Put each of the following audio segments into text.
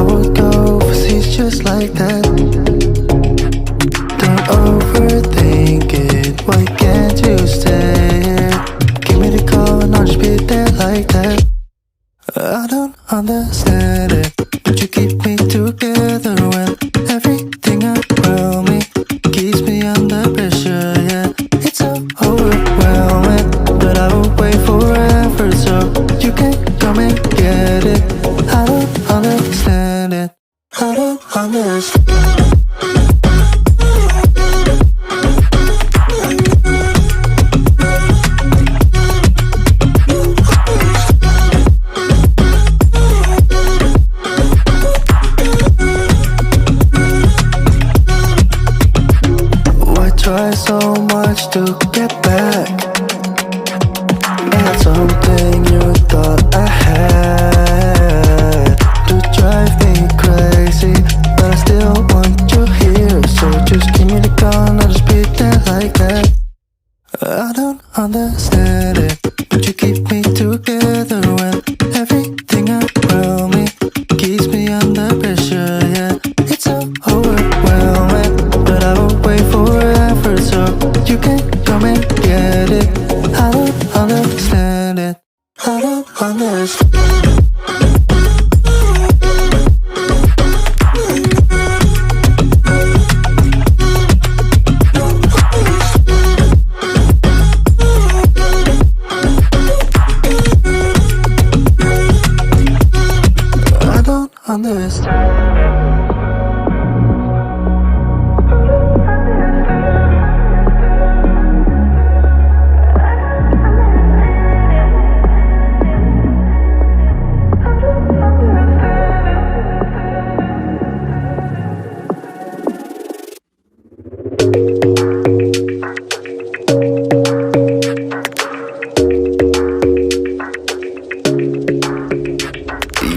would go overseas just like that. Don't overthink it, why can't you stay here? Give me the call and I'll just be there like that. I don't understand it, but you keep me together when everything around me keeps me under pressure, yeah. It's so overwhelming, but I will wait forever so you can come and get it. I don't understand it, I don't understand. Try so much to get back. That's something you thought I had to drive me crazy, but I still want you here. So just give me the call and I'll just be there like that. I don't understand it, but you keep me together when everything around me keeps me under pressure, yeah. It's so overwhelming, but I will wait forever so you can come and get it. I don't understand it, I don't understand. I don't understand.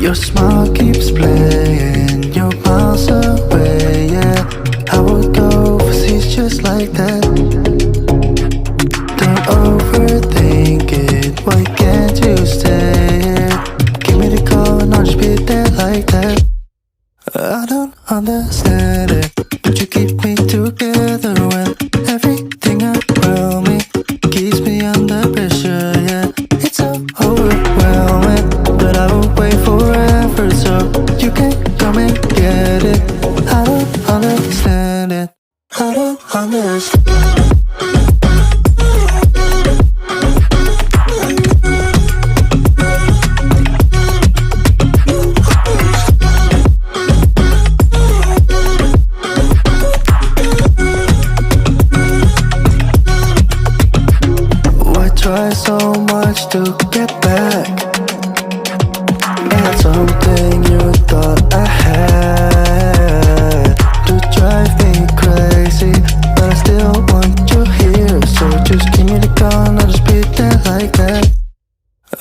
Your smile keeps playing, you're miles away, yeah. I would go overseas just like that. Don't overthink it, why can't you stay here? Give me the call and I'll just be there like that. I don't understand it, but you keep me together when everything around me keeps me under pressure, yeah. It's so overwhelming, but I will wait forever so you can come and get it. I don't understand it, I don't understand. Try so much to get back. That's something you thought I had to drive me crazy, but I still want you here. So just give me the call and I'll just be there like that.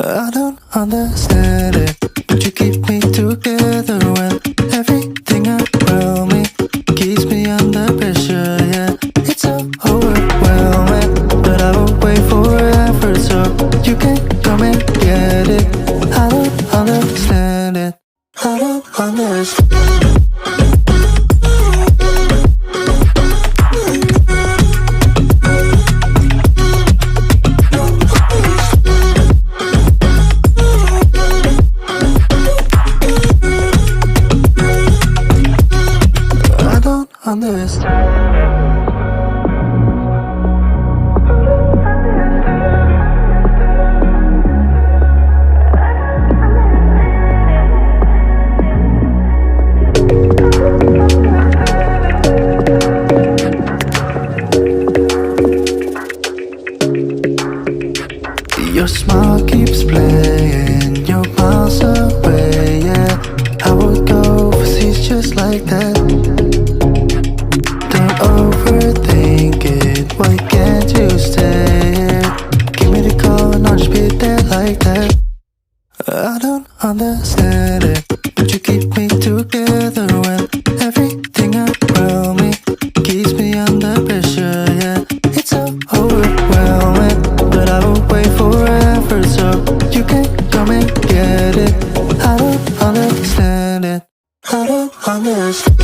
I don't understand it, but you keep me together when everything around me keeps me under pressure, yeah. It's so overwhelming, but I will wait forever so you can come and get it. I don't understand it, I don't understand. I don't understand. Your smile keeps playing, you're miles away, yeah. I would go overseas just like that. Don't overthink it, why can't you stay here? Give me the call and I'll just be there like that. I don't understand it, but you keep me together when everything around me keeps me under pressure, yeah. It's so overwhelming, but I will wait forever so you can come and get it. I don't understand it, I I don't understand.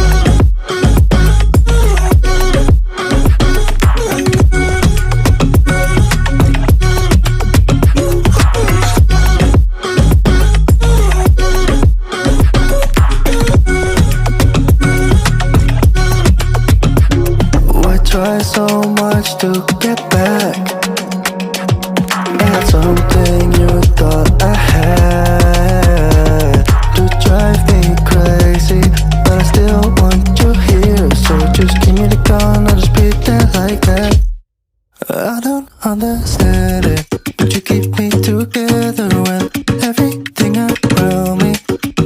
Try so much to get back at something you thought I had. To drive me crazy, but I still want you here. So just give me the gun, I'll just pretend like that. I don't understand it, but you keep me together when everything around me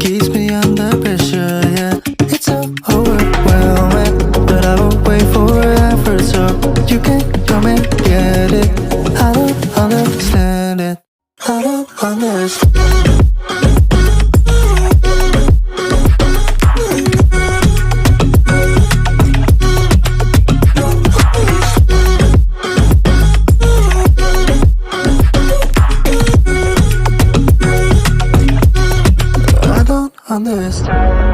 keeps me under pressure. Yeah, it's so overwhelming, but I will wait forever so you can come and get it. I don't understand it. I don't understand. I don't understand.